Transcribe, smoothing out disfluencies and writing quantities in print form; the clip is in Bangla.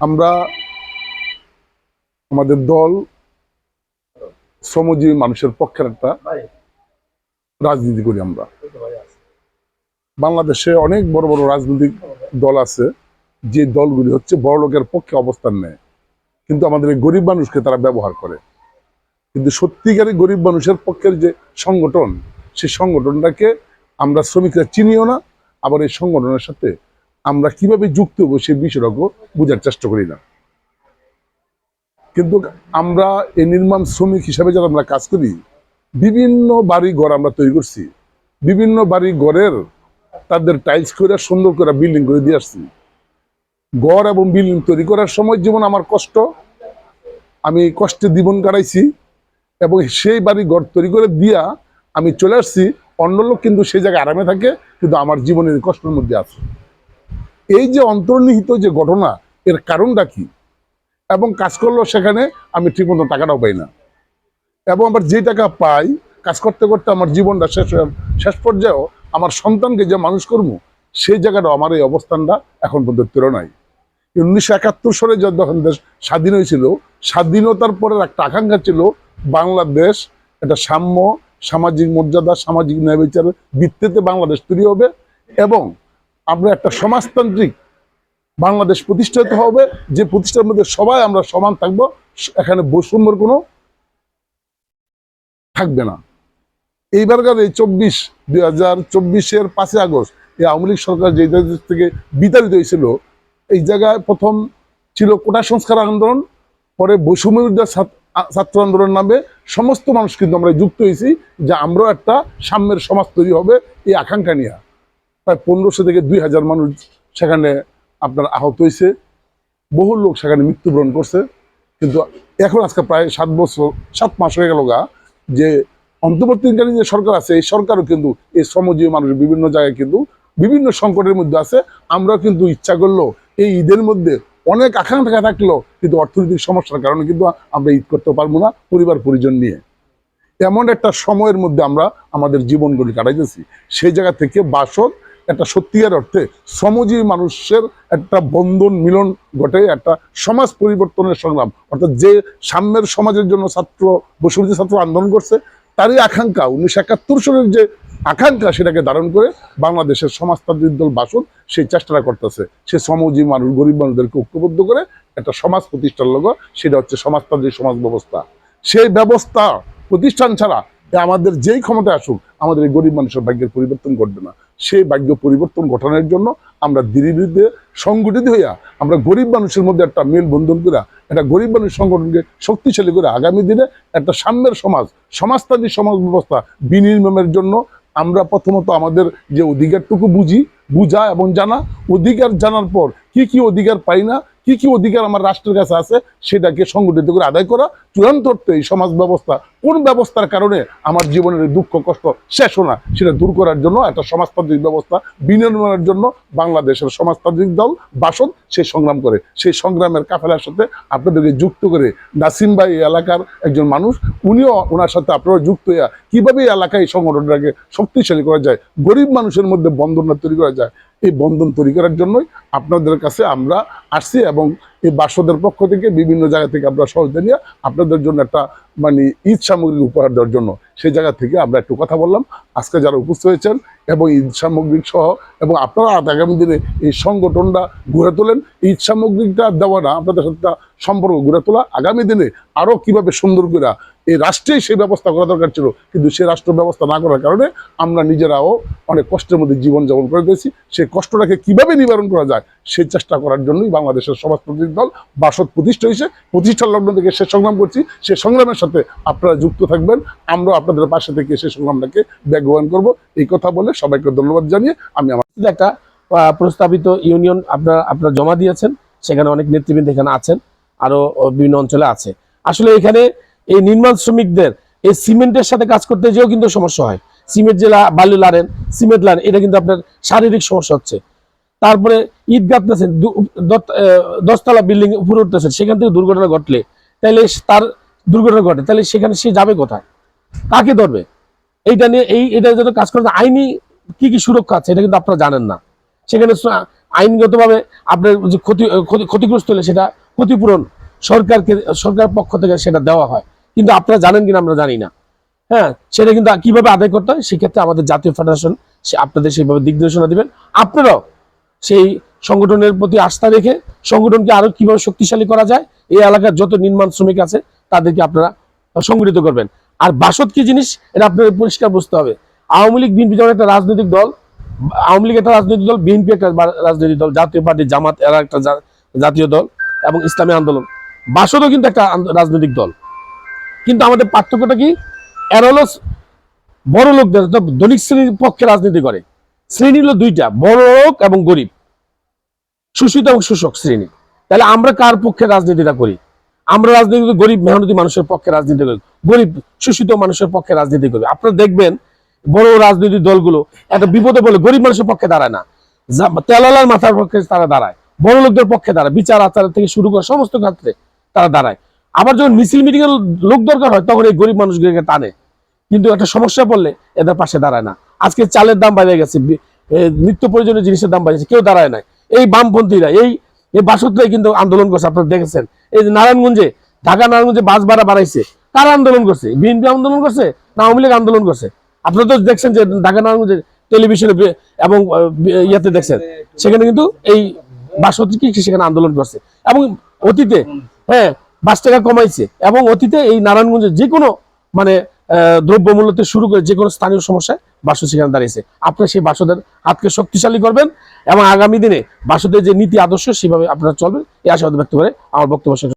আমরা আমাদের দল শ্রমজীবী মানুষের পক্ষের একটা রাজনীতি করি। আমরা বাংলাদেশে অনেক বড় বড় রাজনৈতিক দল আছে, যে দলগুলি হচ্ছে বড় লোকের পক্ষে অবস্থান নেয়, কিন্তু আমাদের এই গরিব মানুষকে তারা ব্যবহার করে। কিন্তু সত্যিকারই গরিব মানুষের পক্ষের যে সংগঠন, সেই সংগঠনটাকে আমরা শ্রমিকরা চিনিও না, আবার এই সংগঠনের সাথে আমরা কিভাবে যুক্ত হবো সেই বিষয়টাকেও বোঝার চেষ্টা করি না। কিন্তু আমরা এই নির্মাণ শ্রমিক হিসাবে যারা আমরা কাজ করি, বিভিন্ন বাড়ি ঘর আমরা তৈরি করছি, বিভিন্ন বাড়ি ঘরের তাদের টাইলস করে সুন্দর করে বিল্ডিং করে দিয়ে আসছি। ঘর এবং বিল্ডিং তৈরি করার সময় যেমন আমার কষ্ট, আমি কষ্টে জীবন কাটাইছি, এবং সেই বাড়ি ঘর তৈরি করে দিয়া আমি চলে আসছি। অন্য লোক কিন্তু সেই জায়গায় আরামে থাকে, কিন্তু আমার জীবনের কষ্টের মধ্যে আছে। এই যে অন্তর্নিহিত যে ঘটনা, এর কারণটা কি? এবং কাজ করলেও সেখানে আমি ঠিকমতো টাকাটাও পাই না, এবং আবার যে টাকা পাই কাজ করতে করতে আমার জীবনটা শেষ পর্যায়েও আমার সন্তানকে যে মানুষ করবো, সেই জায়গাটা আমার এই অবস্থানটা এখন পর্যন্ত নাই। 1971 সালে যখন দেশ স্বাধীন হয়েছিল, স্বাধীনতার পরের একটা আকাঙ্ক্ষা ছিল বাংলাদেশ একটা সাম্য, সামাজিক মর্যাদা, সামাজিক ন্যায় বিচারের ভিত্তিতে বাংলাদেশ তৈরি হবে, এবং আমরা একটা সমাজতান্ত্রিক বাংলাদেশ প্রতিষ্ঠিত হবে, যে প্রতিষ্ঠানের মধ্যে সবাই আমরা সমান থাকবো, এখানে বৈষম্যের কোনো থাকবে না। এইবারকার এই 2024-এর 5 আগস্ট এই আওয়ামী লীগ সরকার যে দেশ থেকে বিতাড়িত হয়েছিল, এই জায়গায় প্রথম ছিল কোটা সংস্কার আন্দোলন, পরে বৈষম্য বিরোধী ছাত্র আন্দোলন নামে সমস্ত মানুষ কিন্তু আমরা যুক্ত হয়েছি, যে আমরাও একটা সাম্যের সমাজ তৈরি হবে এই আকাঙ্ক্ষা নিয়ে। প্রায় 1500 থেকে 2000 মানুষ সেখানে আপনার আহত হয়েছে, বহু লোক সেখানে মৃত্যুবরণ করছে। কিন্তু এখন আজকে প্রায় 7 মাস হয়ে গেল যে অন্তর্বর্তীকালীন যে সরকার আছে, এই সরকারও কিন্তু এই শ্রমজীবী মানুষ বিভিন্ন জায়গায় কিন্তু বিভিন্ন সংকটের মধ্যে আছে। আমরা কিন্তু ইচ্ছা করলেও এই ঈদের মধ্যে অনেক আকাঙ্ক্ষা থাকলেও কিন্তু অর্থনৈতিক সমস্যার কারণে কিন্তু আমরা ঈদ করতে পারবো না পরিবার পরিজন নিয়ে। এমন একটা সময়ের মধ্যে আমরা আমাদের জীবনগুলি কাটাইতেছি। সেই জায়গা থেকে বাসদ একটা সত্যিকার অর্থে শ্রমজীবী মানুষের একটা বন্ধন মিলন ঘটে, একটা সমাজ পরিবর্তনের সংগ্রাম, অর্থাৎ যে সাম্যের সমাজের জন্য বৈষম্য ছাত্র আন্দোলন করছে, তারই আকাঙ্ক্ষা 1971 সালের যে আকাঙ্ক্ষা, সেটাকে ধারণ করে বাংলাদেশের সমাজতান্ত্রিক দল বাসদ সেই চেষ্টাটা করতেছে। সে শ্রমজীবী মানুষ, গরিব মানুষদেরকে ঐক্যবদ্ধ করে একটা সমাজ প্রতিষ্ঠার লক্ষ্য, সেটা হচ্ছে সমাজতান্ত্রিক সমাজ ব্যবস্থা। সেই ব্যবস্থা প্রতিষ্ঠান ছাড়া আমাদের যেই ক্ষমতা আসুক, আমাদের এই গরিব মানুষের ভাগ্যের পরিবর্তন ঘটবে না। সেই ভাগ্য পরিবর্তন ঘটানোর জন্য আমরা ধীরে সংগঠিত হইয়া আমরা গরিব মানুষের মধ্যে একটা মেলবন্ধন করে, একটা গরিব মানুষ সংগঠনকে শক্তিশালী করে আগামী দিনে একটা সাম্যের সমাজতান্ত্রিক সমাজ ব্যবস্থা বিনির্মাণের জন্য আমরা প্রথমত আমাদের যে অধিকারটুকু বুঝা এবং জানা, অধিকার জানার পর কি অধিকার পাই না, কি অধিকার আমার রাষ্ট্রের কাছে আছে, সেটাকে সংগঠিত করে আদায় করা, চূড়ান্ত অর্থে এই সমাজ ব্যবস্থা কোন ব্যবস্থার কারণে আমার জীবনের দুঃখ কষ্ট শেষ না, সেটা দূর করার জন্য একটা সমাজতান্ত্রিক ব্যবস্থা বিনির্মাণের জন্য বাংলাদেশের সমাজতান্ত্রিক দল বাসদ সেই সংগ্রাম করে। সেই সংগ্রামের কাফেলার সাথে আপনাদেরকে যুক্ত করে নাসিম ভাই এই এলাকার একজন মানুষ, উনিও ওনার সাথে আপনারা যুক্ত হইয়া কিভাবে এই এলাকায় এই সংগঠনটাকে শক্তিশালী করা যায়, গরিব মানুষের মধ্যে বন্ধনটা তৈরি করা যায়, এই বন্ধন তৈরি করার জন্যই আপনাদের কাছে আমরা আসছি, এবং এই বাসদের পক্ষ থেকে বিভিন্ন জায়গা থেকে আমরা সহযোগিতা নিয়ে আপনাদের জন্য একটা ঈদ সামগ্রী উপহার দেওয়ার জন্য সেই জায়গা থেকে আমরা একটু কথা বললাম। আজকে যারা উপস্থিত হয়েছেন এবং ঈদ সামগ্রিক সহ, এবং আপনারা আগামী দিনে এই সংগঠনটা গড়ে তোলেন, ঈদ সামগ্রিকটা দেওয়া না, আপনাদের সাথে সম্পর্ক গড়ে তোলা, আগামী দিনে আরো কিভাবে সুন্দর করে এই রাষ্ট্রেই সেই ব্যবস্থা করা দরকার ছিল, কিন্তু সেই রাষ্ট্র ব্যবস্থা না করার কারণে আমরা নিজেরাও অনেক কষ্টের মধ্যে জীবনযাপন করে দিয়েছি। সেই কষ্টটাকে কিভাবে নিবারণ করা যায় সেই চেষ্টা করার জন্যই বাংলাদেশের সমাজতান্ত্রিক দল বাসদ প্রতিষ্ঠা হয়েছে। প্রতিষ্ঠার লগ্ন থেকে সে সংগ্রাম করছি, সে সংগ্রামের সাথে আপনারা যুক্ত থাকবেন, আমরা আপনাদের পাশে থেকে সেই সংগ্রামটাকে বেগবান করব। এই কথা বলে সবাইকে ধন্যবাদ জানিয়ে আমি আমার একটা প্রস্তাবিত ইউনিয়ন আপনারা জমা দিয়েছেন, সেখানে অনেক নেতৃবৃন্দ এখানে আছেন, আরো বিভিন্ন অঞ্চলে আছে। আসলে এখানে এই নির্মাণ শ্রমিকদের এই সিমেন্টের সাথে কাজ করতে যেও কিন্তু সমস্যা হয়। সিমেন্ট যে বালু লারেন, সিমেন্ট লারেন, এটা কিন্তু আপনার শারীরিক সমস্যা হচ্ছে। তারপরে ইট গাঁথতেছেন, 10তলা বিল্ডিং উপরে উঠতেছেন, সেখান থেকে দুর্ঘটনা ঘটলে তাহলে তার দুর্ঘটনা ঘটে, তাহলে সেখানে সে যাবে কোথায়, কাকে ধরবে? এইটা নিয়ে এটা যত কাজ করতে আইনি কি সুরক্ষা আছে এটা কিন্তু আপনারা জানেন না। সেখানে আইনগতভাবে আপনার যে ক্ষতিগ্রস্ত হলে সেটা ক্ষতিপূরণ সরকার পক্ষ থেকে সেটা দেওয়া হয়। কিন্তু আপনারা জানেন কিনা আমরা জানি না। হ্যাঁ, সেটা কিন্তু কিভাবে আদায় করতে হয় সেক্ষেত্রে আমাদের জাতীয় ফেডারেশন আপনাদের সেইভাবে দিক নির্দেশনা দিবেন। আপনারাও সেই সংগঠনের প্রতি আস্থা রেখে সংগঠনকে আরো কিভাবে শক্তিশালী করা যায়, এই এলাকার যত নির্মাণ শ্রমিক আছে তাদেরকে আপনারা সংগঠিত করবেন। আর বাসদ কি জিনিস এটা আপনাদের পরিষ্কার বুঝতে হবে। আওয়ামী লীগ বিএনপি যেমন একটা রাজনৈতিক দল, আওয়ামী লীগ একটা রাজনৈতিক দল, বিএনপি একটা রাজনৈতিক দল, জাতীয় পার্টি জামাত এরা একটা জাতীয় দল এবং ইসলামী আন্দোলন, বাসদও কিন্তু একটা রাজনৈতিক দল। কিন্তু আমাদের পার্থক্যটা কি, এরা হলো বড় লোকদের ধনিক শ্রেণীর পক্ষে রাজনীতি করে। শ্রেণী হলো দুইটা, বড় লোক এবং গরিব, শোষিত এবং শোষক শ্রেণী। তাহলে আমরা কার পক্ষে রাজনীতিটা করি? আমরা রাজনীতি গরিব মেহনতি মানুষের পক্ষে রাজনীতি করি, গরিব শোষিত মানুষের পক্ষে রাজনীতি করি। আপনারা দেখবেন বড় রাজনৈতিক দলগুলো একটা বিপদে বলে গরিব মানুষের পক্ষে দাঁড়ায় না, তেলালার মাথার পক্ষে তারা দাঁড়ায়, বড় লোকদের পক্ষে দাঁড়ায়, বিচার আচার থেকে শুরু করে সমস্ত ক্ষেত্রে তারা দাঁড়ায়। আবার যখন মিছিল মিটিং এর লোক দরকার হয় তখন এই গরিব মানুষগুলোকে টানে, কিন্তু একটা সমস্যা পড়লে এদের পাশে দাঁড়ায় না। আজকে চালের দাম বেড়ে গেছে, নিত্য প্রয়োজনীয় জিনিসের দাম বেড়েছে, কেউ দাঁড়ায় নাই। এই বামপন্থীরা এই বাসত্রাই কিন্তু আন্দোলন করছে। আপনারা দেখেছেন এই যে নারায়ণগঞ্জে, ঢাকা নারায়ণগঞ্জে বাস ভাড়া বাড়াইছে, কারা আন্দোলন করছে? বিএনপি আন্দোলন করছে না আওয়ামী লীগ আন্দোলন করছে? আপনারা তো দেখছেন যে ঢাকা নারায়ণগঞ্জে টেলিভিশনে এবং ইয়াতে দেখছেন, সেখানে কিন্তু এই বাসত্রী কি সেখানে আন্দোলন করছে এবং অতীতে হ্যাঁ 5 টাকা কমাইছে এবং অতীতে এই নারায়ণগঞ্জে যে কোনো মানে দ্রব্যমূল্য থেকে শুরু করে যে কোনো স্থানীয় সমস্যায় বাসদ সেখানে দাঁড়িয়েছে। আপনারা সেই বাসদের হাতকে শক্তিশালী করবেন এবং আগামী দিনে বাসদের যে নীতি আদর্শ সেভাবে আপনারা চলবেন, এই আশাবাদ ব্যক্ত করে আমার বক্তব্য শেষ।